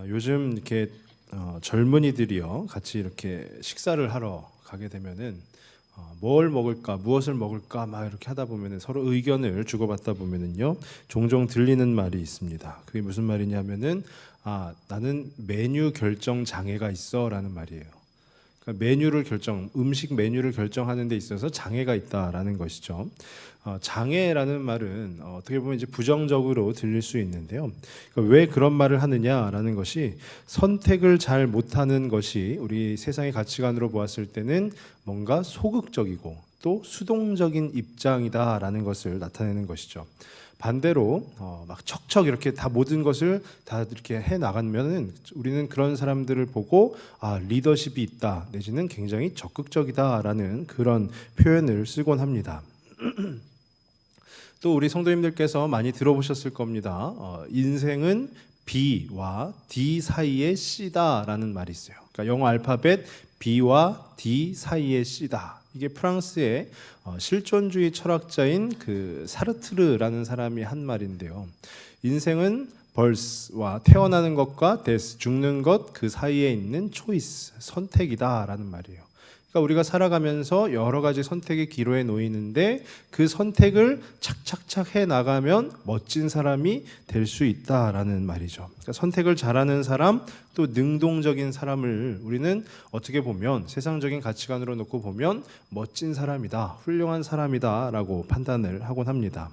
요즘 이렇게 젊은이들이요 같이 이렇게 식사를 하러 가게 되면은 뭘 먹을까 무엇을 먹을까 막 이렇게 하다 보면은 서로 의견을 주고받다 보면은요 종종 들리는 말이 있습니다. 그게 무슨 말이냐면은 나는 메뉴 결정 장애가 있어라는 말이에요. 그러니까 음식 메뉴를 결정하는 데 있어서 장애가 있다라는 것이죠. 장애라는 말은 어떻게 보면 이제 부정적으로 들릴 수 있는데요. 그러니까 왜 그런 말을 하느냐라는 것이 선택을 잘 못하는 것이 우리 세상의 가치관으로 보았을 때는 뭔가 소극적이고 또 수동적인 입장이다라는 것을 나타내는 것이죠. 반대로 막 척척 이렇게 다 모든 것을 다 이렇게 해 나가면은 우리는 그런 사람들을 보고 리더십이 있다 내지는 굉장히 적극적이다라는 그런 표현을 쓰곤 합니다. 또 우리 성도님들께서 많이 들어보셨을 겁니다. 인생은 B와 D 사이의 C다라는 말이 있어요. 그러니까 영어 알파벳 B와 D 사이의 C다. 이게 프랑스의 실존주의 철학자인 그 사르트르라는 사람이 한 말인데요. 인생은 벌스와 태어나는 것과 데스, 죽는 것 그 사이에 있는 초이스, 선택이다라는 말이에요. 그러니까 우리가 살아가면서 여러 가지 선택의 기로에 놓이는데 그 선택을 착착착 해 나가면 멋진 사람이 될 수 있다라는 말이죠. 그러니까 선택을 잘하는 사람 또 능동적인 사람을 우리는 어떻게 보면 세상적인 가치관으로 놓고 보면 멋진 사람이다, 훌륭한 사람이다라고 판단을 하곤 합니다.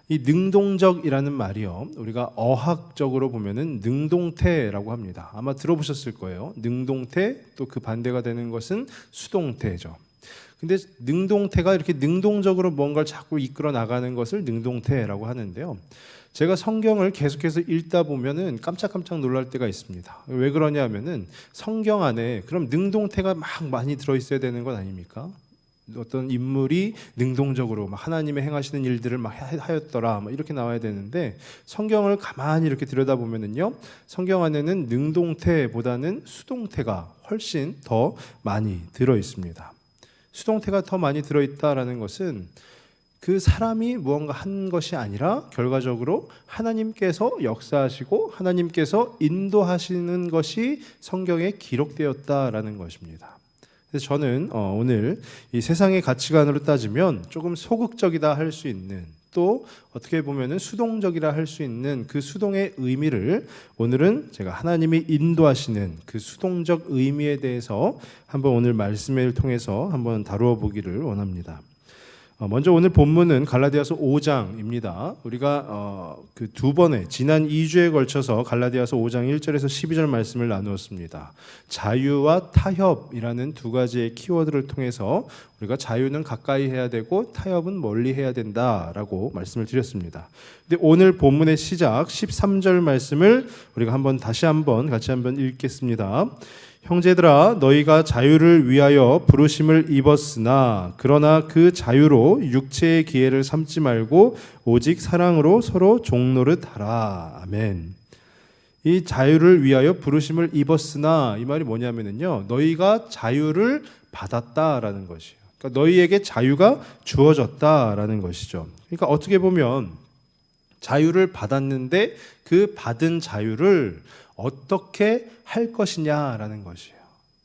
이 능동적이라는 말이요, 우리가 어학적으로 보면은 능동태라고 합니다. 아마 들어보셨을 거예요. 능동태, 또 그 반대가 되는 것은 수동태죠. 근데 능동태가 이렇게 능동적으로 뭔가를 자꾸 이끌어 나가는 것을 능동태라고 하는데요. 제가 성경을 계속해서 읽다 보면은 깜짝깜짝 놀랄 때가 있습니다. 왜 그러냐 하면은 성경 안에 그럼 능동태가 막 많이 들어있어야 되는 것 아닙니까? 어떤 인물이 능동적으로 하나님의 행하시는 일들을 막 하였더라 이렇게 나와야 되는데 성경을 가만히 이렇게 들여다보면은요 성경 안에는 능동태보다는 수동태가 훨씬 더 많이 들어 있습니다. 수동태가 더 많이 들어 있다라는 것은 그 사람이 무언가 한 것이 아니라 결과적으로 하나님께서 역사하시고 하나님께서 인도하시는 것이 성경에 기록되었다라는 것입니다. 그래서 저는 오늘 이 세상의 가치관으로 따지면 조금 소극적이다 할 수 있는 또 어떻게 보면은 수동적이라 할 수 있는 그 수동의 의미를 오늘은 제가 하나님이 인도하시는 그 수동적 의미에 대해서 한번 오늘 말씀을 통해서 한번 다루어 보기를 원합니다. 먼저 오늘 본문은 갈라디아서 5장입니다. 우리가 그 두 번에 지난 2주에 걸쳐서 갈라디아서 5장 1절에서 12절 말씀을 나누었습니다. 자유와 타협이라는 두 가지의 키워드를 통해서 우리가 자유는 가까이 해야 되고 타협은 멀리 해야 된다라고 말씀을 드렸습니다. 근데 오늘 본문의 시작 13절 말씀을 우리가 같이 한번 읽겠습니다. 형제들아 너희가 자유를 위하여 부르심을 입었으나 그러나 그 자유로 육체의 기회를 삼지 말고 오직 사랑으로 서로 종노릇하라. 아멘. 이 자유를 위하여 부르심을 입었으나 이 말이 뭐냐면요 너희가 자유를 받았다라는 것이에요. 그러니까 너희에게 자유가 주어졌다라는 것이죠. 그러니까 어떻게 보면 자유를 받았는데 그 받은 자유를 어떻게 할 것이냐라는 것이에요.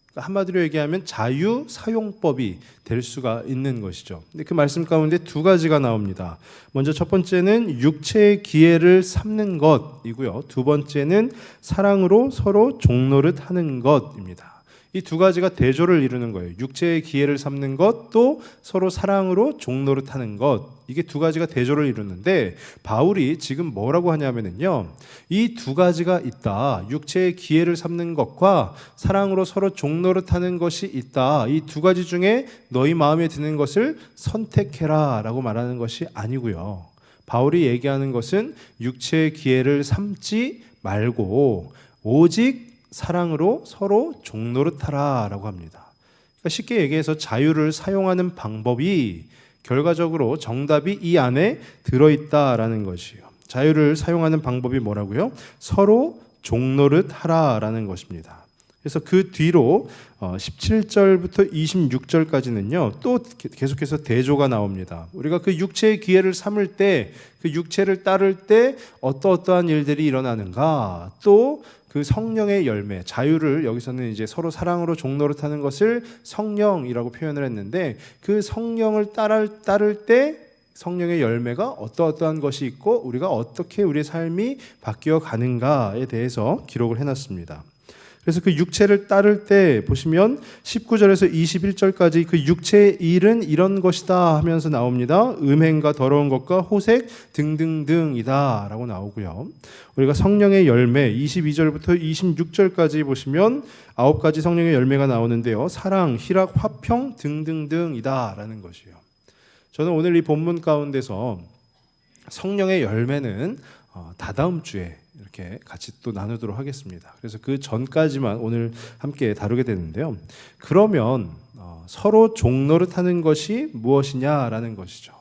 그러니까 한마디로 얘기하면 자유 사용법이 될 수가 있는 것이죠. 근데 그 말씀 가운데 두 가지가 나옵니다. 먼저 첫 번째는 육체의 기회를 삼는 것이고요. 두 번째는 사랑으로 서로 종노릇하는 것입니다. 이 두 가지가 대조를 이루는 거예요. 육체의 기회를 삼는 것, 또 서로 사랑으로 종노릇하는 것. 이게 두 가지가 대조를 이루는데 바울이 지금 뭐라고 하냐면요. 이 두 가지가 있다. 육체의 기회를 삼는 것과 사랑으로 서로 종노릇하는 것이 있다. 이 두 가지 중에 너희 마음에 드는 것을 선택해라 라고 말하는 것이 아니고요. 바울이 얘기하는 것은 육체의 기회를 삼지 말고 오직 사랑으로 서로 종노릇하라 라고 합니다. 그러니까 쉽게 얘기해서 자유를 사용하는 방법이 결과적으로 정답이 이 안에 들어있다라는 것이에요. 자유를 사용하는 방법이 뭐라고요? 서로 종노릇하라 라는 것입니다. 그래서 그 뒤로 17절부터 26절까지는요 또 계속해서 대조가 나옵니다. 우리가 그 육체의 기회를 삼을 때 그 육체를 따를 때 어떠한 일들이 일어나는가, 또 그 성령의 열매, 자유를 여기서는 이제 서로 사랑으로 종노릇하는 것을 성령이라고 표현을 했는데, 그 성령을 따를 때 성령의 열매가 어떠한 것이 있고 우리가 어떻게 우리의 삶이 바뀌어 가는가에 대해서 기록을 해놨습니다. 그래서 그 육체를 따를 때 보시면 19절에서 21절까지 그 육체의 일은 이런 것이다 하면서 나옵니다. 음행과 더러운 것과 호색 등등등이다 라고 나오고요. 우리가 성령의 열매 22절부터 26절까지 보시면 9가지 성령의 열매가 나오는데요. 사랑, 희락, 화평 등등등이다 라는 것이에요. 저는 오늘 이 본문 가운데서 성령의 열매는 다다음 주에 이렇게 같이 또 나누도록 하겠습니다. 그래서 그 전까지만 오늘 함께 다루게 되는데요. 그러면 서로 종노릇하는 것이 무엇이냐라는 것이죠.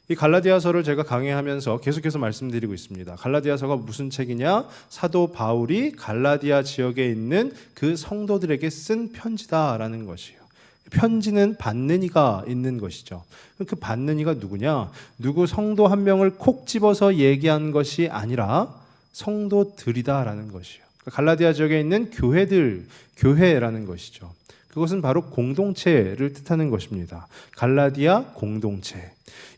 이 갈라디아서를 제가 강의하면서 계속해서 말씀드리고 있습니다. 갈라디아서가 무슨 책이냐? 사도 바울이 갈라디아 지역에 있는 그 성도들에게 쓴 편지다라는 것이에요. 편지는 받는 이가 있는 것이죠. 그 받는 이가 누구냐? 누구 성도 한 명을 콕 집어서 얘기한 것이 아니라 성도들이다라는 것이요. 갈라디아 지역에 있는 교회라는 것이죠. 그것은 바로 공동체를 뜻하는 것입니다. 갈라디아 공동체.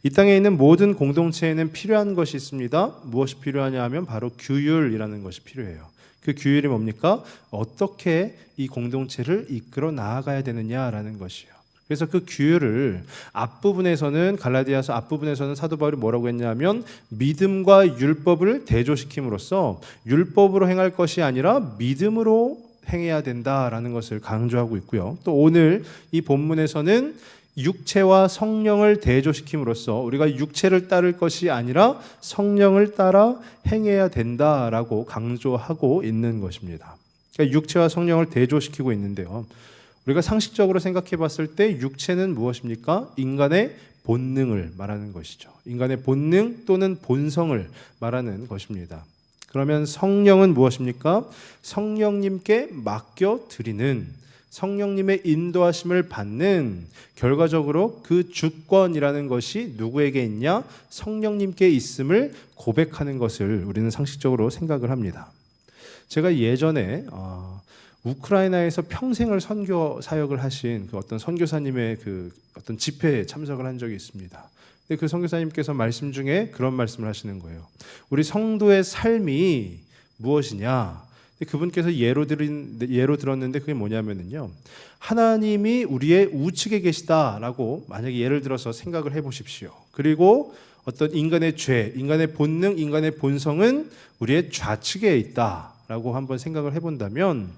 이 땅에 있는 모든 공동체에는 필요한 것이 있습니다. 무엇이 필요하냐 하면 바로 규율이라는 것이 필요해요. 그 규율이 뭡니까? 어떻게 이 공동체를 이끌어 나아가야 되느냐라는 것이요. 그래서 그 규율을 갈라디아서 앞부분에서는 사도 바울이 뭐라고 했냐면 믿음과 율법을 대조시킴으로써 율법으로 행할 것이 아니라 믿음으로 행해야 된다라는 것을 강조하고 있고요. 또 오늘 이 본문에서는 육체와 성령을 대조시킴으로써 우리가 육체를 따를 것이 아니라 성령을 따라 행해야 된다라고 강조하고 있는 것입니다. 그러니까 육체와 성령을 대조시키고 있는데요. 우리가 상식적으로 생각해 봤을 때 육체는 무엇입니까? 인간의 본능을 말하는 것이죠. 인간의 본능 또는 본성을 말하는 것입니다. 그러면 성령은 무엇입니까? 성령님께 맡겨드리는, 성령님의 인도하심을 받는, 결과적으로 그 주권이라는 것이 누구에게 있냐? 성령님께 있음을 고백하는 것을 우리는 상식적으로 생각을 합니다. 제가 예전에 우크라이나에서 평생을 선교 사역을 하신 그 어떤 선교사님의 그 어떤 집회에 참석을 한 적이 있습니다. 근데 그 선교사님께서 말씀 중에 그런 말씀을 하시는 거예요. 우리 성도의 삶이 무엇이냐? 그분께서 예로 들었는데 그게 뭐냐면요. 하나님이 우리의 우측에 계시다라고 만약에 예를 들어서 생각을 해보십시오. 그리고 어떤 인간의 죄, 인간의 본능, 인간의 본성은 우리의 좌측에 있다라고 한번 생각을 해본다면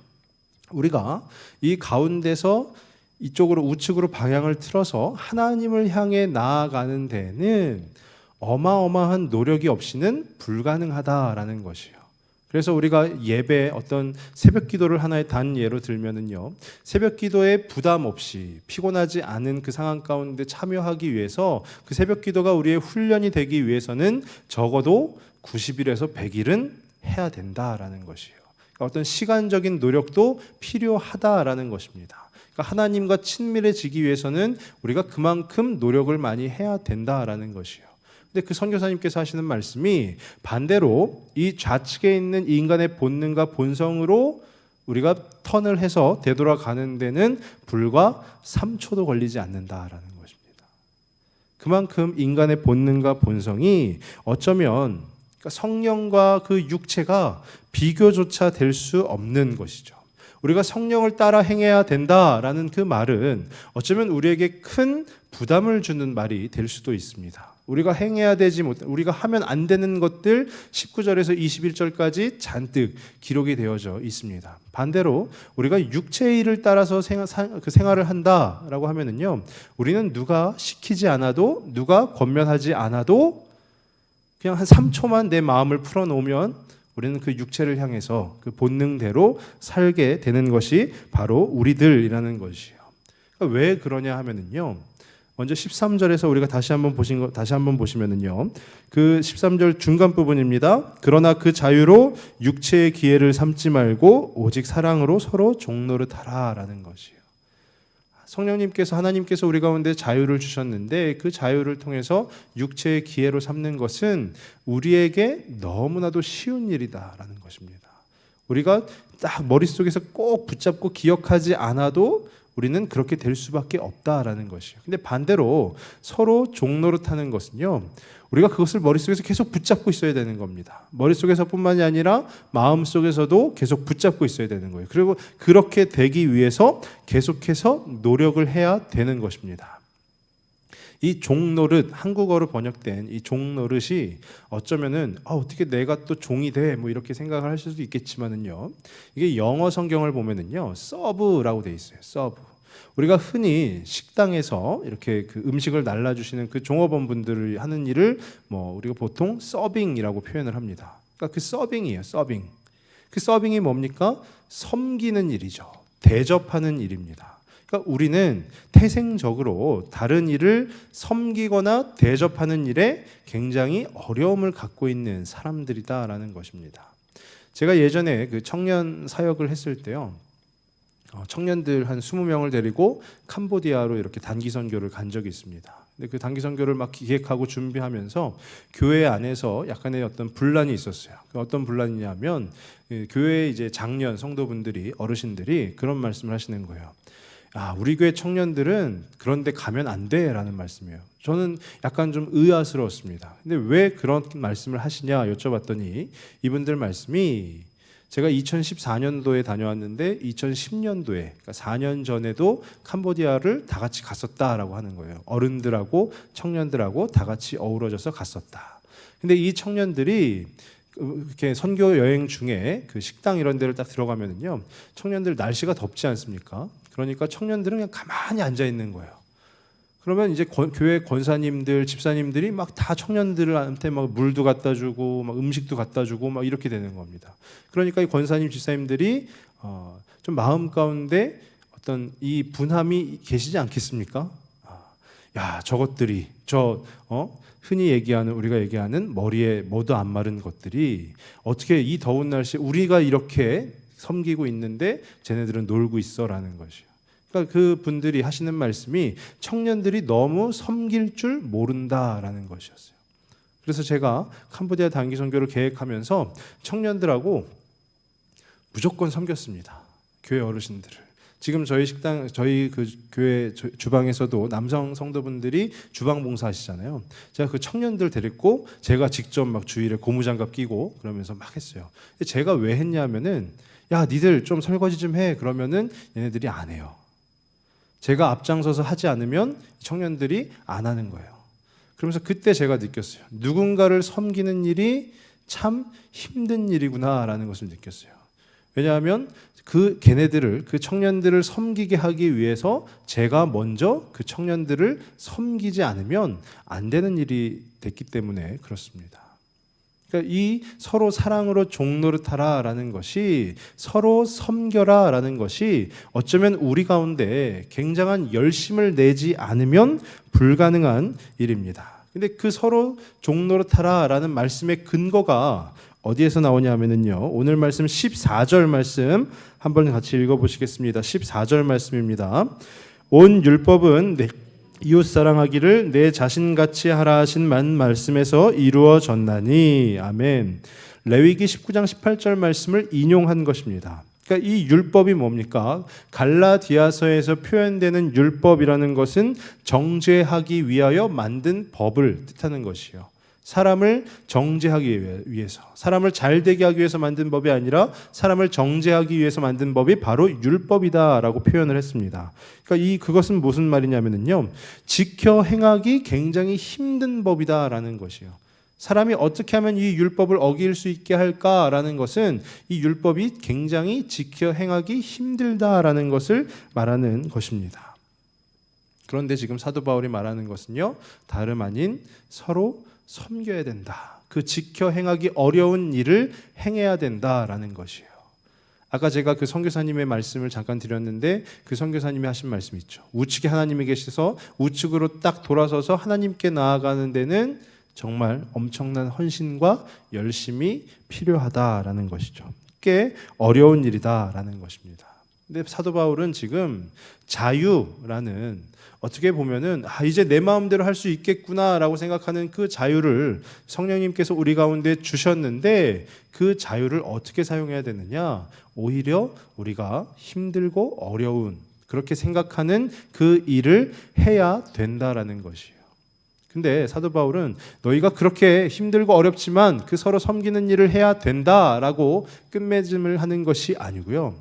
우리가 이 가운데서 이쪽으로 우측으로 방향을 틀어서 하나님을 향해 나아가는 데는 어마어마한 노력이 없이는 불가능하다라는 것이에요. 그래서 우리가 예배 어떤 새벽 기도를 하나의 단 예로 들면은요. 새벽 기도에 부담 없이 피곤하지 않은 그 상황 가운데 참여하기 위해서 그 새벽 기도가 우리의 훈련이 되기 위해서는 적어도 90일에서 100일은 해야 된다라는 것이에요. 어떤 시간적인 노력도 필요하다라는 것입니다. 그러니까 하나님과 친밀해지기 위해서는 우리가 그만큼 노력을 많이 해야 된다라는 것이에요. 근데 그 선교사님께서 하시는 말씀이 반대로 이 좌측에 있는 인간의 본능과 본성으로 우리가 턴을 해서 되돌아가는 데는 불과 3초도 걸리지 않는다라는 것입니다. 그만큼 인간의 본능과 본성이 어쩌면 성령과 그 육체가 비교조차 될 수 없는 것이죠. 우리가 성령을 따라 행해야 된다라는 그 말은 어쩌면 우리에게 큰 부담을 주는 말이 될 수도 있습니다. 우리가 행해야 되지 못한, 우리가 하면 안 되는 것들 19절에서 21절까지 잔뜩 기록이 되어져 있습니다. 반대로 우리가 육체의 일을 따라서 생활을 한다라고 하면은요, 우리는 누가 시키지 않아도, 누가 권면하지 않아도 그냥 한 3초만 내 마음을 풀어놓으면 우리는 그 육체를 향해서 그 본능대로 살게 되는 것이 바로 우리들이라는 것이에요. 그러니까 왜 그러냐 하면은요. 먼저 13절에서 우리가 다시 한번 보시면은요. 그 13절 중간 부분입니다. 그러나 그 자유로 육체의 기회를 삼지 말고 오직 사랑으로 서로 종노릇하라라는 것이에요. 성령님께서, 하나님께서 우리 가운데 자유를 주셨는데 그 자유를 통해서 육체의 기회로 삼는 것은 우리에게 너무나도 쉬운 일이다라는 것입니다. 우리가 딱 머릿속에서 꼭 붙잡고 기억하지 않아도 우리는 그렇게 될 수밖에 없다라는 것이에요. 근데 반대로 서로 종노릇하는 것은요, 우리가 그것을 머릿속에서 계속 붙잡고 있어야 되는 겁니다. 머릿속에서뿐만이 아니라 마음속에서도 계속 붙잡고 있어야 되는 거예요. 그리고 그렇게 되기 위해서 계속해서 노력을 해야 되는 것입니다. 이 종노릇, 한국어로 번역된 이 종노릇이 어쩌면은 어떻게 내가 또 종이 돼? 뭐 이렇게 생각을 하실 수도 있겠지만은요, 이게 영어 성경을 보면은요, 서브라고 돼 있어요. 서브. 우리가 흔히 식당에서 이렇게 그 음식을 날라주시는 그 종업원분들이 하는 일을 뭐 우리가 보통 서빙이라고 표현을 합니다. 그러니까 그 서빙이에요. 서빙. 그 서빙이 뭡니까? 섬기는 일이죠. 대접하는 일입니다. 그러니까 우리는 태생적으로 다른 일을 섬기거나 대접하는 일에 굉장히 어려움을 갖고 있는 사람들이다라는 것입니다. 제가 예전에 그 청년 사역을 했을 때요, 청년들 한 20명을 데리고 캄보디아로 이렇게 단기 선교를 간 적이 있습니다. 근데 그 단기 선교를 막 기획하고 준비하면서 교회 안에서 약간의 어떤 분란이 있었어요. 어떤 분란이냐면 교회 이제 장년 성도분들이, 어르신들이 그런 말씀을 하시는 거예요. 우리 교회 청년들은 그런데 가면 안 돼라는 말씀이에요. 저는 약간 좀 의아스러웠습니다. 근데 왜 그런 말씀을 하시냐 여쭤봤더니 이분들 말씀이, 제가 2014년도에 다녀왔는데 2010년도에, 그러니까 4년 전에도 캄보디아를 다 같이 갔었다라고 하는 거예요. 어른들하고 청년들하고 다 같이 어우러져서 갔었다. 근데 이 청년들이 이렇게 선교 여행 중에 그 식당 이런 데를 딱 들어가면은요, 청년들 날씨가 덥지 않습니까? 그러니까 청년들은 그냥 가만히 앉아 있는 거예요. 그러면 이제 교회 권사님들, 집사님들이 막 다 청년들한테 막 물도 갖다 주고 막 음식도 갖다 주고 막 이렇게 되는 겁니다. 그러니까 이 권사님, 집사님들이 좀 마음 가운데 어떤 이 분함이 계시지 않겠습니까? 야, 저것들이 흔히 얘기하는, 우리가 얘기하는 머리에 뭐도 안 마른 것들이 어떻게 이 더운 날씨에 우리가 이렇게 섬기고 있는데 쟤네들은 놀고 있어라는 것이요. 그러니까 그 분들이 하시는 말씀이 청년들이 너무 섬길 줄 모른다라는 것이었어요. 그래서 제가 캄보디아 단기 선교를 계획하면서 청년들하고 무조건 섬겼습니다. 교회 어르신들을. 지금 저희 식당, 저희 그 교회 주방에서도 남성 성도분들이 주방 봉사하시잖아요. 제가 그 청년들 데리고 제가 직접 막 주일에 고무장갑 끼고 그러면서 막 했어요. 제가 왜 했냐면은, 야, 니들 좀 설거지 좀 해. 그러면은 얘네들이 안 해요. 제가 앞장서서 하지 않으면 청년들이 안 하는 거예요. 그러면서 그때 제가 느꼈어요. 누군가를 섬기는 일이 참 힘든 일이구나라는 것을 느꼈어요. 왜냐하면 그 청년들을 섬기게 하기 위해서 제가 먼저 그 청년들을 섬기지 않으면 안 되는 일이 됐기 때문에 그렇습니다. 그러니까 이 서로 사랑으로 종노릇하라라는 것이, 서로 섬겨라라는 것이 어쩌면 우리 가운데 굉장한 열심을 내지 않으면 불가능한 일입니다. 근데 그 서로 종노릇하라라는 말씀의 근거가 어디에서 나오냐면요, 오늘 말씀 14절 말씀 한번 같이 읽어보시겠습니다. 14절 말씀입니다. 온 율법은 이웃 사랑하기를 내 자신같이 하라 하신 말씀에서 이루어졌나니. 아멘. 레위기 19장 18절 말씀을 인용한 것입니다. 그러니까 이 율법이 뭡니까? 갈라디아서에서 표현되는 율법이라는 것은 정죄하기 위하여 만든 법을 뜻하는 것이요, 사람을 정죄하기 위해서, 사람을 잘되게 하기 위해서 만든 법이 아니라 사람을 정죄하기 위해서 만든 법이 바로 율법이다라고 표현을 했습니다. 그러니까 그것은 무슨 말이냐면요, 지켜 행하기 굉장히 힘든 법이다라는 것이요. 사람이 어떻게 하면 이 율법을 어길 수 있게 할까라는 것은 이 율법이 굉장히 지켜 행하기 힘들다라는 것을 말하는 것입니다. 그런데 지금 사도 바울이 말하는 것은요, 다름 아닌 서로 섬겨야 된다. 그 지켜 행하기 어려운 일을 행해야 된다라는 것이에요. 아까 제가 그 선교사님의 말씀을 잠깐 드렸는데, 그 선교사님이 하신 말씀 있죠. 우측에 하나님이 계셔서 우측으로 딱 돌아서서 하나님께 나아가는 데는 정말 엄청난 헌신과 열심이 필요하다라는 것이죠. 꽤 어려운 일이다라는 것입니다. 근데 사도 바울은 지금 자유라는, 어떻게 보면은 이제 내 마음대로 할 수 있겠구나라고 생각하는 그 자유를 성령님께서 우리 가운데 주셨는데, 그 자유를 어떻게 사용해야 되느냐? 오히려 우리가 힘들고 어려운, 그렇게 생각하는 그 일을 해야 된다라는 것이에요. 근데 사도 바울은 너희가 그렇게 힘들고 어렵지만 그 서로 섬기는 일을 해야 된다라고 끝맺음을 하는 것이 아니고요,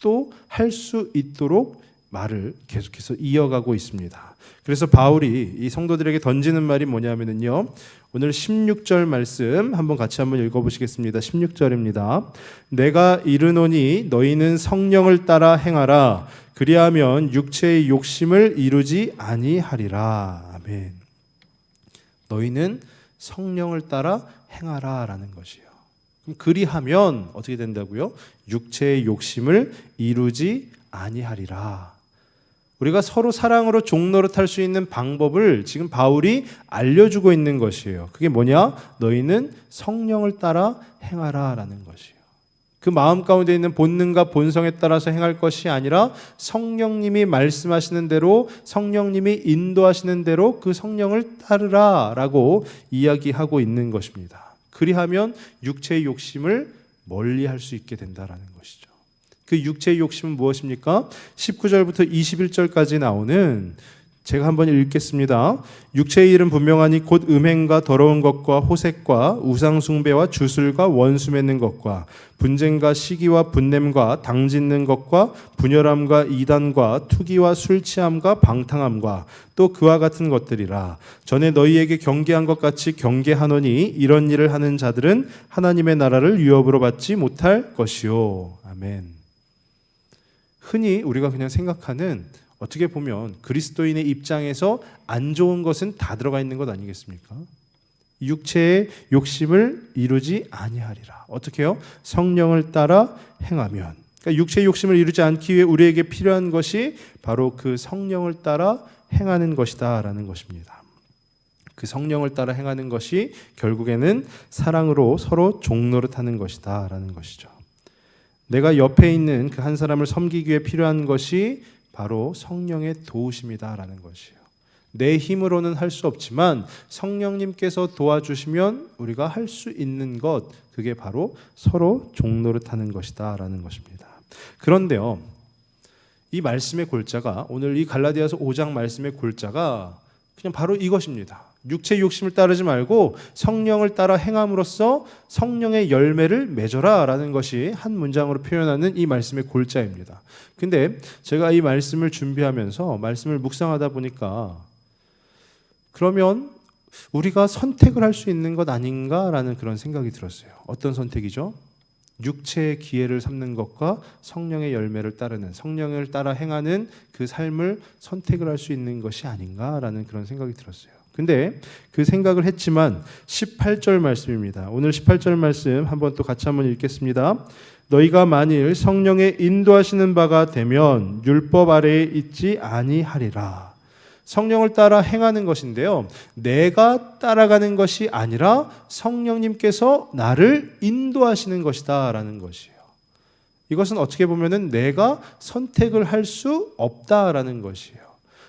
또 할 수 있도록 말을 계속해서 이어가고 있습니다. 그래서 바울이 이 성도들에게 던지는 말이 뭐냐면요, 오늘 16절 말씀 같이 한번 읽어보시겠습니다. 16절입니다. 내가 이르노니 너희는 성령을 따라 행하라. 그리하면 육체의 욕심을 이루지 아니하리라. 아멘. 너희는 성령을 따라 행하라 라는 것이에요. 그럼 그리하면 어떻게 된다고요? 육체의 욕심을 이루지 아니하리라. 우리가 서로 사랑으로 종노릇할 수 있는 방법을 지금 바울이 알려주고 있는 것이에요. 그게 뭐냐? 너희는 성령을 따라 행하라 라는 것이에요. 그 마음 가운데 있는 본능과 본성에 따라서 행할 것이 아니라 성령님이 말씀하시는 대로, 성령님이 인도하시는 대로 그 성령을 따르라 라고 이야기하고 있는 것입니다. 그리하면 육체의 욕심을 멀리할 수 있게 된다라는 것이죠. 그 육체의 욕심은 무엇입니까? 19절부터 21절까지 나오는, 제가 한번 읽겠습니다. 육체의 일은 분명하니 곧 음행과 더러운 것과 호색과 우상 숭배와 주술과 원수 맺는 것과 분쟁과 시기와 분냄과 당짓는 것과 분열함과 이단과 투기와 술 취함과 방탕함과 또 그와 같은 것들이라. 전에 너희에게 경계한 것 같이 경계하노니 이런 일을 하는 자들은 하나님의 나라를 유업으로 받지 못할 것이요. 아멘. 흔히 우리가 그냥 생각하는, 어떻게 보면 그리스도인의 입장에서 안 좋은 것은 다 들어가 있는 것 아니겠습니까? 육체의 욕심을 이루지 아니하리라. 어떻게 해요? 성령을 따라 행하면. 그러니까 육체의 욕심을 이루지 않기 위해 우리에게 필요한 것이 바로 그 성령을 따라 행하는 것이다 라는 것입니다. 그 성령을 따라 행하는 것이 결국에는 사랑으로 서로 종노릇하는 것이다 라는 것이죠. 내가 옆에 있는 그 한 사람을 섬기기 위해 필요한 것이 바로 성령의 도우심이다라는 것이에요. 내 힘으로는 할 수 없지만 성령님께서 도와주시면 우리가 할 수 있는 것, 그게 바로 서로 종노릇하는 것이다라는 것입니다. 그런데요, 이 말씀의 골자가, 오늘 이 갈라디아서 5장 말씀의 골자가 그냥 바로 이것입니다. 육체의 욕심을 따르지 말고 성령을 따라 행함으로써 성령의 열매를 맺어라 라는 것이 한 문장으로 표현하는 이 말씀의 골자입니다. 근데 제가 이 말씀을 준비하면서 말씀을 묵상하다 보니까, 그러면 우리가 선택을 할 수 있는 것 아닌가라는 그런 생각이 들었어요. 어떤 선택이죠? 육체의 기회를 삼는 것과 성령의 열매를 따르는, 성령을 따라 행하는 그 삶을 선택을 할 수 있는 것이 아닌가라는 그런 생각이 들었어요. 근데 그 생각을 했지만 18절 말씀입니다. 오늘 18절 말씀 또 같이 한번 읽겠습니다. 너희가 만일 성령의 인도하시는 바가 되면 율법 아래에 있지 아니하리라. 성령을 따라 행하는 것인데요, 내가 따라가는 것이 아니라 성령님께서 나를 인도하시는 것이다 라는 것이에요. 이것은 어떻게 보면은 내가 선택을 할 수 없다라는 것이에요.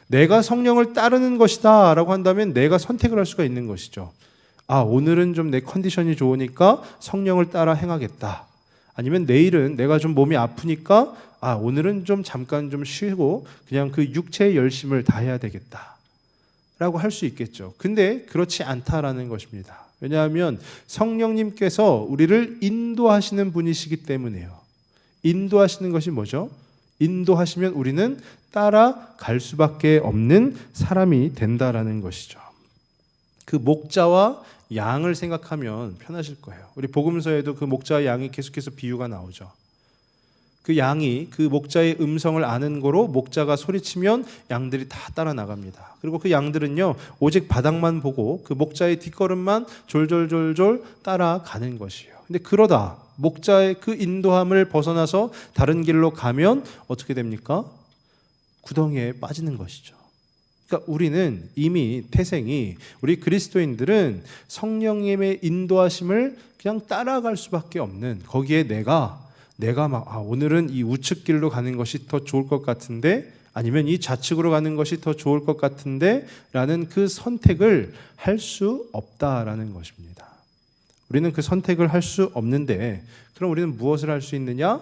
내가 성령을 따르는 것이다 라고 한다면 내가 선택을 할 수가 있는 것이죠. 오늘은 좀 내 컨디션이 좋으니까 성령을 따라 행하겠다. 아니면 내일은 내가 좀 몸이 아프니까 오늘은 좀 잠깐 좀 쉬고 그냥 그 육체의 열심을 다해야 되겠다 라고 할 수 있겠죠. 근데 그렇지 않다라는 것입니다. 왜냐하면 성령님께서 우리를 인도하시는 분이시기 때문에요. 인도하시는 것이 뭐죠? 인도하시면 우리는 따라갈 수밖에 없는 사람이 된다라는 것이죠. 그 목자와 양을 생각하면 편하실 거예요. 우리 복음서에도 그 목자와 양이 계속해서 비유가 나오죠. 그 양이 그 목자의 음성을 아는 거로 목자가 소리치면 양들이 다 따라 나갑니다. 그리고 그 양들은요, 오직 바닥만 보고 그 목자의 뒷걸음만 졸졸졸졸 따라가는 것이에요. 근데 그러다 목자의 그 인도함을 벗어나서 다른 길로 가면 어떻게 됩니까? 구덩이에 빠지는 것이죠. 그러니까 우리는 이미 태생이, 우리 그리스도인들은 성령님의 인도하심을 그냥 따라갈 수밖에 없는, 거기에 내가 내가 오늘은 이 우측 길로 가는 것이 더 좋을 것 같은데 아니면 이 좌측으로 가는 것이 더 좋을 것 같은데 라는 그 선택을 할 수 없다라는 것입니다. 우리는 그 선택을 할 수 없는데 그럼 우리는 무엇을 할 수 있느냐?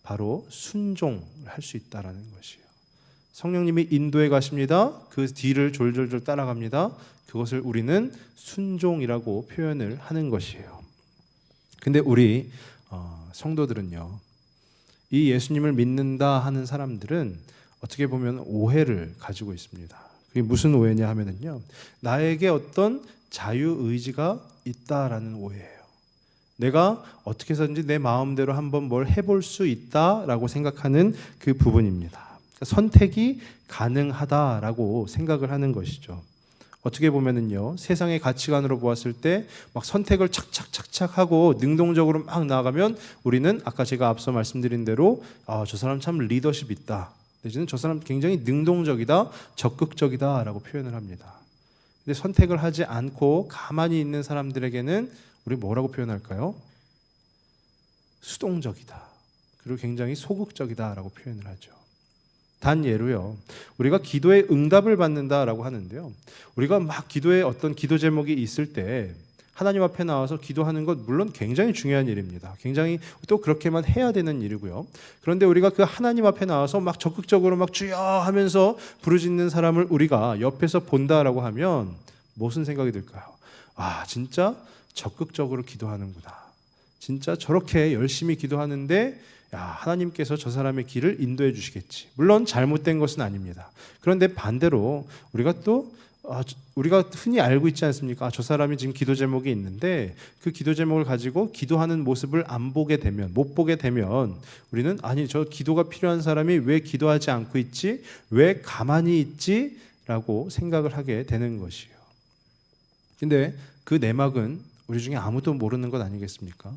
바로 순종을 할 수 있다라는 것이에요. 성령님이 인도해 가십니다. 그 뒤를 졸졸졸 따라갑니다. 그것을 우리는 순종이라고 표현을 하는 것이에요. 근데 우리 성도들은요, 이 예수님을 믿는다 하는 사람들은 어떻게 보면 오해를 가지고 있습니다. 그게 무슨 오해냐 하면은요, 나에게 어떤 자유의지가 있다라는 오해예요. 내가 어떻게 해서든지 내 마음대로 한번 뭘 해볼 수 있다라고 생각하는 그 부분입니다. 그러니까 선택이 가능하다라고 생각을 하는 것이죠. 어떻게 보면은요, 세상의 가치관으로 보았을 때 막 선택을 착착착착 하고 능동적으로 막 나아가면 우리는 아까 제가 앞서 말씀드린 대로 저 사람 참 리더십 있다, 내지는 저 사람 굉장히 능동적이다, 적극적이다라고 표현을 합니다. 근데 선택을 하지 않고 가만히 있는 사람들에게는 우리 뭐라고 표현할까요? 수동적이다, 그리고 굉장히 소극적이다라고 표현을 하죠. 단 예로요, 우리가 기도에 응답을 받는다라고 하는데요, 우리가 막 기도에 어떤 기도 제목이 있을 때 하나님 앞에 나와서 기도하는 것 물론 굉장히 중요한 일입니다. 굉장히 또 그렇게만 해야 되는 일이고요. 그런데 우리가 그 하나님 앞에 나와서 막 적극적으로 막 주여 하면서 부르짖는 사람을 우리가 옆에서 본다라고 하면 무슨 생각이 들까요? 진짜 적극적으로 기도하는구나, 진짜 저렇게 열심히 기도하는데 하나님께서 저 사람의 길을 인도해 주시겠지. 물론 잘못된 것은 아닙니다. 그런데 반대로 우리가 또 우리가 흔히 알고 있지 않습니까? 저 사람이 지금 기도 제목이 있는데 그 기도 제목을 가지고 기도하는 모습을 안 보게 되면, 못 보게 되면 우리는 저 기도가 필요한 사람이 왜 기도하지 않고 있지? 왜 가만히 있지? 라고 생각을 하게 되는 것이에요. 근데 그 내막은 우리 중에 아무도 모르는 것 아니겠습니까?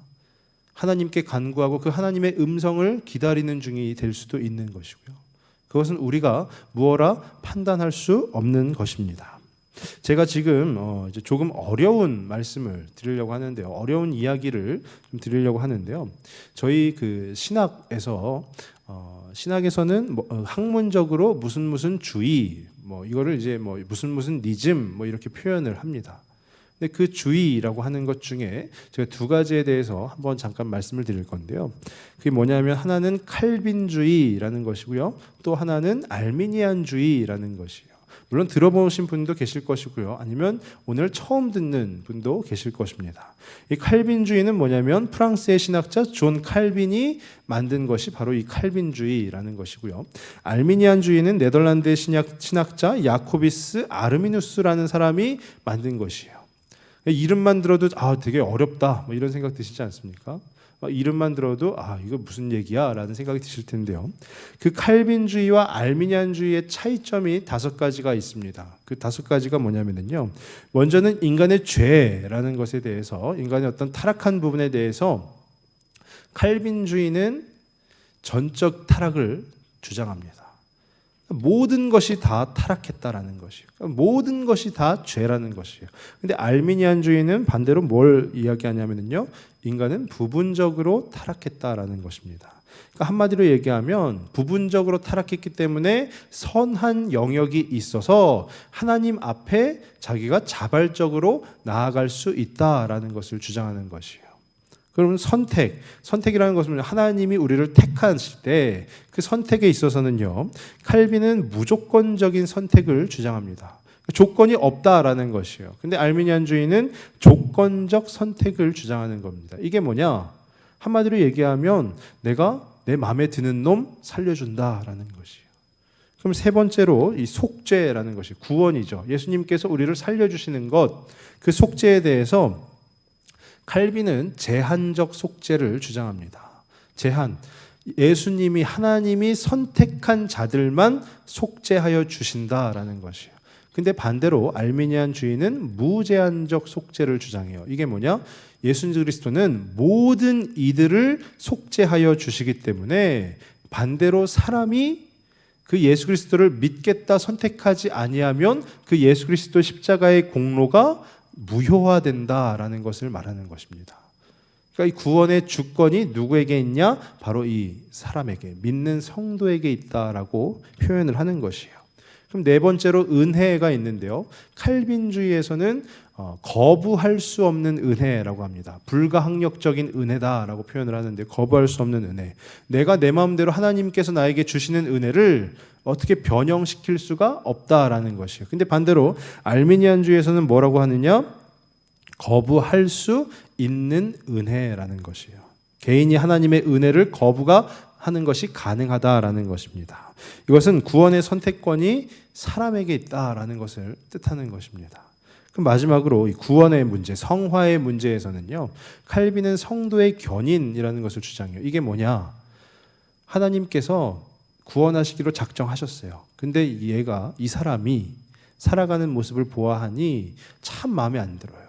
하나님께 간구하고 그 하나님의 음성을 기다리는 중이 될 수도 있는 것이고요. 그것은 우리가 무어라 판단할 수 없는 것입니다. 제가 지금 이제 조금 어려운 말씀을 드리려고 하는데요. 어려운 이야기를 좀 드리려고 하는데요. 저희 그 신학에서는 학문적으로 무슨 주의, 이거를 이제 무슨 니즘 이렇게 표현을 합니다. 근데 그 주의라고 하는 것 중에 제가 두 가지에 대해서 한번 잠깐 말씀을 드릴 건데요. 그게 뭐냐면 하나는 칼빈주의라는 것이고요. 또 하나는 알미니안주의라는 것이에요. 물론 들어보신 분도 계실 것이고요. 아니면 오늘 처음 듣는 분도 계실 것입니다. 이 칼빈주의는 뭐냐면 프랑스의 신학자 존 칼빈이 만든 것이 바로 이 칼빈주의라는 것이고요. 알미니안주의는 네덜란드의 신학자 야코비스 아르미누스라는 사람이 만든 것이에요. 이름만 들어도 되게 어렵다 이런 생각 드시지 않습니까? 이름만 들어도 이거 무슨 얘기야 라는 생각이 드실 텐데요. 그 칼빈주의와 알미니안주의의 차이점이 5가지가 있습니다. 그 5가지가 뭐냐면요, 먼저는 인간의 죄라는 것에 대해서, 인간의 어떤 타락한 부분에 대해서 칼빈주의는 전적 타락을 주장합니다. 모든 것이 다 타락했다라는 것이에요. 모든 것이 다 죄라는 것이에요. 근데 알미니안주의는 반대로 뭘 이야기하냐면요, 인간은 부분적으로 타락했다라는 것입니다. 그러니까 한마디로 얘기하면 부분적으로 타락했기 때문에 선한 영역이 있어서 하나님 앞에 자기가 자발적으로 나아갈 수 있다라는 것을 주장하는 것이에요. 그러면 선택이라는 것은 하나님이 우리를 택하실 때 그 선택에 있어서는요, 칼빈은 무조건적인 선택을 주장합니다. 조건이 없다라는 것이에요. 근데 알미니안주의는 조건적 선택을 주장하는 겁니다. 이게 뭐냐? 한마디로 얘기하면 내가 내 마음에 드는 놈 살려준다라는 것이에요. 그럼 세 번째로 이 속죄라는 것이 구원이죠. 예수님께서 우리를 살려주시는 것, 그 속죄에 대해서 칼빈은 제한적 속죄를 주장합니다. 제한. 예수님이, 하나님이 선택한 자들만 속죄하여 주신다라는 것이에요. 근데 반대로 알미니안주의는 무제한적 속죄를 주장해요. 이게 뭐냐? 예수 그리스도는 모든 이들을 속죄하여 주시기 때문에 반대로 사람이 그 예수 그리스도를 믿겠다 선택하지 아니하면 그 예수 그리스도 십자가의 공로가 무효화된다라는 것을 말하는 것입니다. 그러니까 그러니까 이 구원의 주권이 누구에게 있냐? 바로 이 사람에게, 믿는 성도에게 있다라고 표현을 하는 것이에요. 그럼 네 번째로 은혜가 있는데요. 칼빈주의에서는 거부할 수 없는 은혜라고 합니다. 불가항력적인 은혜다라고 표현을 하는데, 거부할 수 없는 은혜. 내가 내 마음대로 하나님께서 나에게 주시는 은혜를 어떻게 변형시킬 수가 없다라는 것이에요. 근데 반대로 알미니안주의에서는 뭐라고 하느냐? 거부할 수 있는 은혜라는 것이에요. 개인이 하나님의 은혜를 거부가 하는 것이 가능하다라는 것입니다. 이것은 구원의 선택권이 사람에게 있다라는 것을 뜻하는 것입니다. 그럼 마지막으로 이 구원의 문제, 성화의 문제에서는요, 칼빈은 성도의 견인이라는 것을 주장해요. 이게 뭐냐? 하나님께서 구원하시기로 작정하셨어요. 근데 이 사람이 살아가는 모습을 보아하니 참 마음에 안 들어요.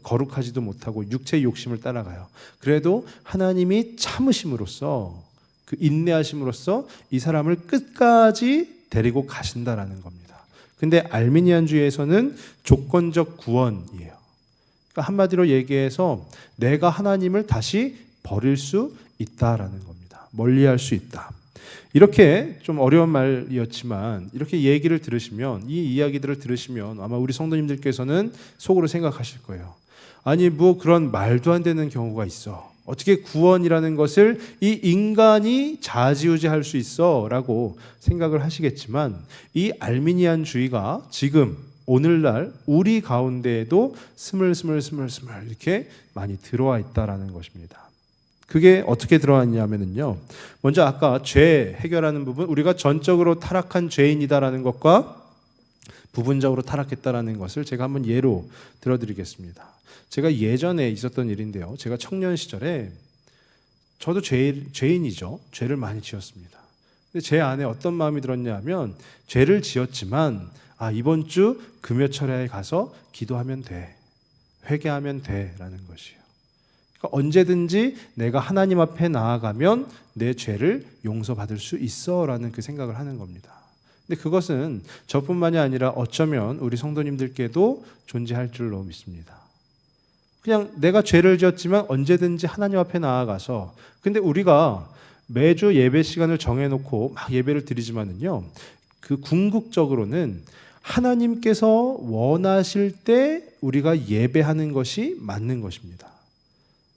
거룩하지도 못하고 육체의 욕심을 따라가요. 그래도 하나님이 참으심으로써, 그 인내하심으로써 이 사람을 끝까지 데리고 가신다라는 겁니다. 근데 알미니안주의에서는 조건적 구원이에요. 그러니까 한마디로 얘기해서 내가 하나님을 다시 버릴 수 있다라는 겁니다. 멀리할 수 있다. 이렇게 좀 어려운 말이었지만 이렇게 얘기를 들으시면, 이 이야기들을 들으시면 아마 우리 성도님들께서는 속으로 생각하실 거예요. 아니 뭐 그런 말도 안 되는 경우가 있어. 어떻게 구원이라는 것을 이 인간이 좌지우지할 수 있어? 라고 생각을 하시겠지만, 이 알미니안주의가 지금 오늘날 우리 가운데에도 스물스물 이렇게 많이 들어와 있다라는 것입니다. 그게 어떻게 들어왔냐면요, 먼저 아까 죄 해결하는 부분, 우리가 전적으로 타락한 죄인이다라는 것과 부분적으로 타락했다라는 것을 제가 한번 예로 들어드리겠습니다. 제가 예전에 있었던 일인데요, 제가 청년 시절에 저도 죄인이죠. 죄를 많이 지었습니다. 근데 제 안에 어떤 마음이 들었냐면, 죄를 지었지만 이번 주 금요철에 가서 기도하면 돼, 회개하면 돼라는 것이에요. 그러니까 언제든지 내가 하나님 앞에 나아가면 내 죄를 용서받을 수 있어라는 그 생각을 하는 겁니다. 근데 그것은 저뿐만이 아니라 어쩌면 우리 성도님들께도 존재할 줄로 믿습니다. 그냥 내가 죄를 지었지만 언제든지 하나님 앞에 나아가서, 근데 우리가 매주 예배 시간을 정해놓고 막 예배를 드리지만은요, 그 궁극적으로는 하나님께서 원하실 때 우리가 예배하는 것이 맞는 것입니다.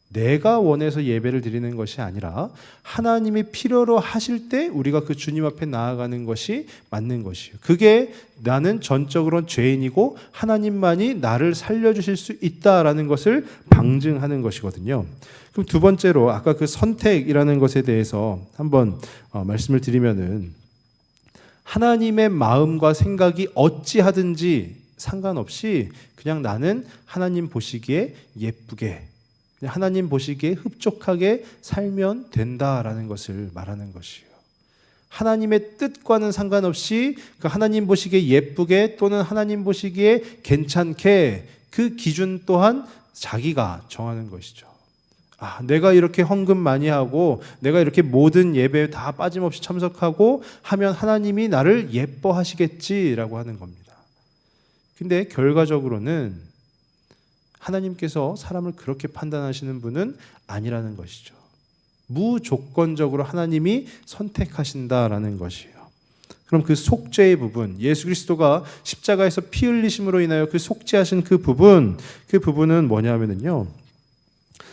내가 원해서 예배를 드리는 것이 아니라 하나님이 필요로 하실 때 우리가 그 주님 앞에 나아가는 것이 맞는 것이에요. 그게 나는 전적으로 죄인이고 하나님만이 나를 살려주실 수 있다라는 것을 방증하는 것이거든요. 그럼 두 번째로 아까 그 선택이라는 것에 대해서 한번 말씀을 드리면은, 하나님의 마음과 생각이 어찌하든지 상관없이 그냥 나는 하나님 보시기에 예쁘게, 하나님 보시기에 흡족하게 살면 된다라는 것을 말하는 것이에요. 하나님의 뜻과는 상관없이 그 하나님 보시기에 예쁘게, 또는 하나님 보시기에 괜찮게, 그 기준 또한 자기가 정하는 것이죠. 내가 이렇게 헌금 많이 하고 내가 이렇게 모든 예배에 다 빠짐없이 참석하고 하면 하나님이 나를 예뻐하시겠지라고 하는 겁니다. 근데 결과적으로는 하나님께서 사람을 그렇게 판단하시는 분은 아니라는 것이죠. 무조건적으로 하나님이 선택하신다라는 것이에요. 그럼 그 속죄의 부분, 예수 그리스도가 십자가에서 피 흘리심으로 인하여 그 속죄하신 그 부분은 뭐냐면요,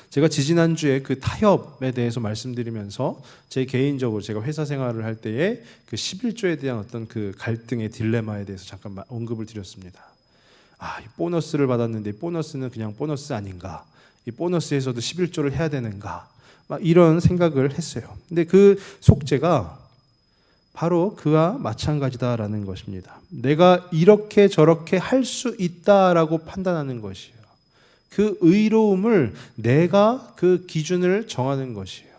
제가 지지난주에 그 타협에 대해서 말씀드리면서 제 개인적으로 제가 회사 생활을 할 때에 그 11조에 대한 어떤 그 갈등의 딜레마에 대해서 잠깐 언급을 드렸습니다. 이 보너스를 받았는데 보너스는 그냥 보너스 아닌가? 이 보너스에서도 11조를 해야 되는가? 막 이런 생각을 했어요. 근데 그 속죄가 바로 그와 마찬가지다라는 것입니다. 내가 이렇게 저렇게 할 수 있다라고 판단하는 것이에요. 그 의로움을 내가 그 기준을 정하는 것이에요.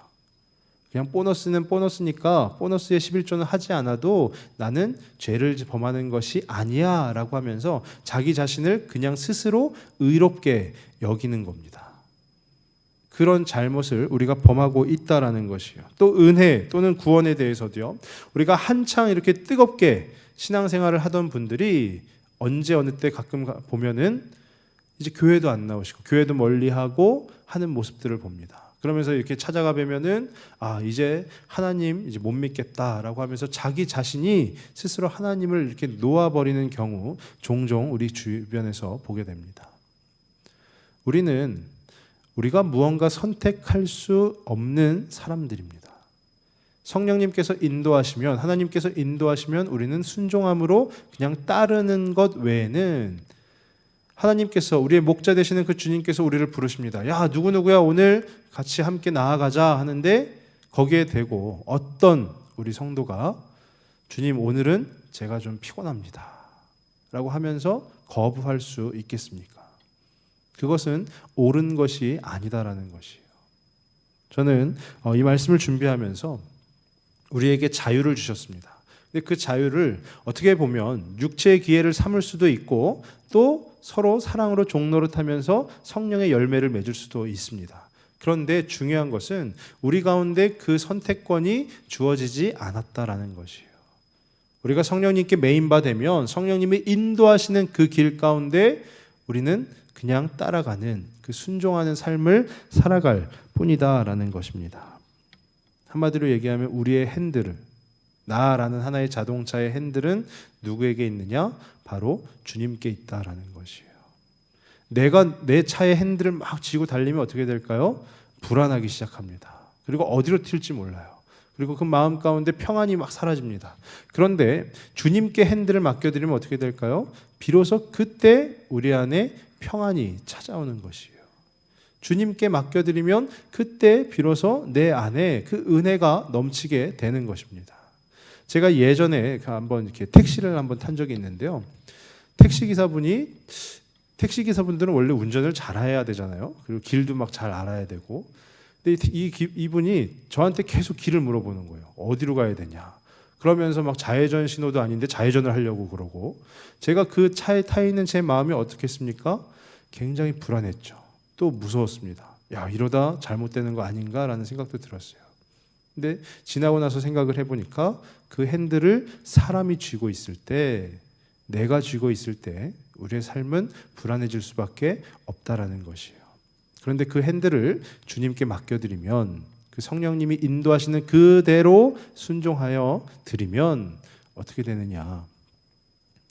그냥 보너스는 보너스니까 보너스의 11조는 하지 않아도 나는 죄를 범하는 것이 아니야 라고 하면서 자기 자신을 그냥 스스로 의롭게 여기는 겁니다. 그런 잘못을 우리가 범하고 있다라는 것이에요. 또 은혜 또는 구원에 대해서도요, 우리가 한창 이렇게 뜨겁게 신앙생활을 하던 분들이 언제 어느 때 가끔 보면은 이제 교회도 안 나오시고 교회도 멀리하고 하는 모습들을 봅니다. 그러면서 이렇게 찾아가 뵈면은 이제 하나님 이제 못 믿겠다라고 하면서 자기 자신이 스스로 하나님을 이렇게 놓아버리는 경우 종종 우리 주변에서 보게 됩니다. 우리가 무언가 선택할 수 없는 사람들입니다. 성령님께서 인도하시면, 하나님께서 인도하시면 우리는 순종함으로 그냥 따르는 것 외에는, 하나님께서, 우리의 목자 되시는 그 주님께서 우리를 부르십니다. 야, 누구누구야, 오늘 같이 함께 나아가자 하는데 거기에 대고 어떤 우리 성도가 주님, 오늘은 제가 좀 피곤합니다 라고 하면서 거부할 수 있겠습니까? 그것은 옳은 것이 아니다라는 것이에요. 저는 이 말씀을 준비하면서 우리에게 자유를 주셨습니다. 근데 그 자유를 어떻게 보면 육체의 기회를 삼을 수도 있고 또 서로 사랑으로 종노릇하면서 성령의 열매를 맺을 수도 있습니다. 그런데 중요한 것은 우리 가운데 그 선택권이 주어지지 않았다라는 것이에요. 우리가 성령님께 메인바 되면 성령님이 인도하시는 그 길 가운데 우리는 그냥 따라가는, 그 순종하는 삶을 살아갈 뿐이다라는 것입니다. 한마디로 얘기하면 우리의 핸들을, 나라는 하나의 자동차의 핸들은 누구에게 있느냐? 바로 주님께 있다라는 것이에요. 내가 내 차의 핸들을 막 쥐고 달리면 어떻게 될까요? 불안하기 시작합니다. 그리고 어디로 튈지 몰라요. 그리고 그 마음 가운데 평안이 막 사라집니다. 그런데 주님께 핸들을 맡겨드리면 어떻게 될까요? 비로소 그때 우리 안에 평안이 찾아오는 것이에요. 주님께 맡겨드리면 그때 비로소 내 안에 그 은혜가 넘치게 되는 것입니다. 제가 예전에 한번 이렇게 택시를 한번 탄 적이 있는데요. 택시기사분들은 원래 운전을 잘해야 되잖아요. 그리고 길도 막 잘 알아야 되고. 근데 이분이 저한테 계속 길을 물어보는 거예요. 어디로 가야 되냐. 그러면서 막 좌회전 신호도 아닌데 좌회전을 하려고 그러고, 제가 그 차에 타 있는 제 마음이 어떻겠습니까? 굉장히 불안했죠. 또 무서웠습니다. 야, 이러다 잘못되는 거 아닌가라는 생각도 들었어요. 근데 지나고 나서 생각을 해보니까 그 핸들을 사람이 쥐고 있을 때, 내가 쥐고 있을 때 우리의 삶은 불안해질 수밖에 없다라는 것이에요. 그런데 그 핸들을 주님께 맡겨드리면, 그 성령님이 인도하시는 그대로 순종하여 드리면 어떻게 되느냐?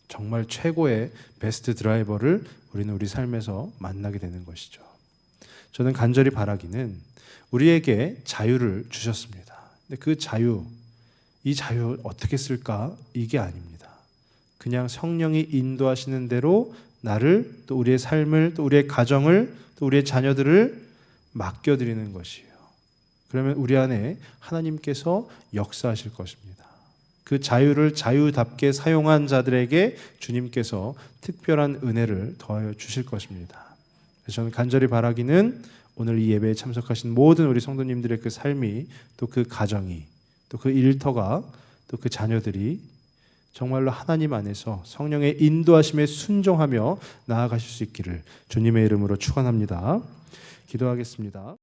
정말 최고의 베스트 드라이버를 우리는 우리 삶에서 만나게 되는 것이죠. 저는 간절히 바라기는 우리에게 자유를 주셨습니다. 근데 그 자유, 이 자유 어떻게 쓸까? 이게 아닙니다. 그냥 성령이 인도하시는 대로 나를, 또 우리의 삶을, 또 우리의 가정을, 또 우리의 자녀들을 맡겨드리는 것이에요. 그러면 우리 안에 하나님께서 역사하실 것입니다. 그 자유를 자유답게 사용한 자들에게 주님께서 특별한 은혜를 더하여 주실 것입니다. 그래서 저는 간절히 바라기는 오늘 이 예배에 참석하신 모든 우리 성도님들의 그 삶이, 또 그 가정이, 또 그 일터가, 또 그 자녀들이 정말로 하나님 안에서 성령의 인도하심에 순종하며 나아가실 수 있기를 주님의 이름으로 축원합니다. 기도하겠습니다.